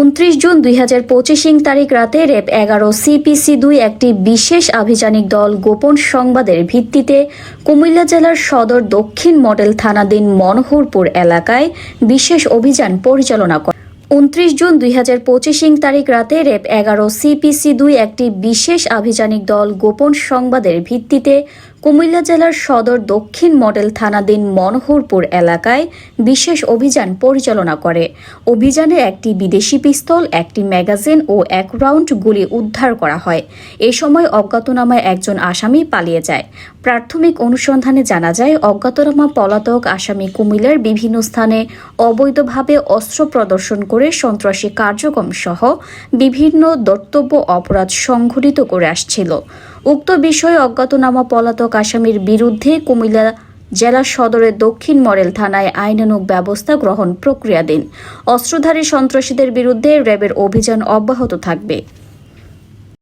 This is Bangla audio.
29 জুন 2025 তারিখ রাতে র্যাব 11 CPC-2 একটি বিশেষ আভিযানিক দল গোপন সংবাদের ভিত্তিতে কুমিল্লা জেলার সদর দক্ষিণ মডেল থানাধীন মনোহরপুর এলাকায় বিশেষ অভিযান পরিচালনা করে। 29 জুন 2025 তারিখ রাতে র্যাব 11 CPC-2 একটি বিশেষ আভিযানিক দল গোপন সংবাদের ভিত্তিতে কুমিল্লা জেলার সদর দক্ষিণ মডেল থানাধীন মনোহরপুর এলাকায় বিশেষ অভিযান পরিচালনা করে। অভিযানে একটি বিদেশি পিস্তল, একটি ম্যাগাজিন ও 1 রাউন্ড গুলি উদ্ধার করা হয়। এ সময় অজ্ঞাতনামায় একজন আসামি পালিয়ে যায়। প্রাথমিক অনুসন্ধানে জানা যায়, অজ্ঞাতনামা পলাতক আসামি কুমিল্লার বিভিন্ন স্থানে অবৈধভাবে অস্ত্র প্রদর্শন করে সন্ত্রাসী কার্যক্রম সহ বিভিন্ন দর্তব্য অপরাধ সংঘটিত করে আসছিল। উক্ত বিষয়ে অজ্ঞাতনামা পলাতক আসামির বিরুদ্ধে কুমিল্লা জেলা সদরের দক্ষিণ মডেল থানায় আইনানুগ ব্যবস্থা গ্রহণ প্রক্রিয়াধীন। অস্ত্রধারী সন্ত্রাসীদের বিরুদ্ধে র্যাবের অভিযান অব্যাহত থাকবে।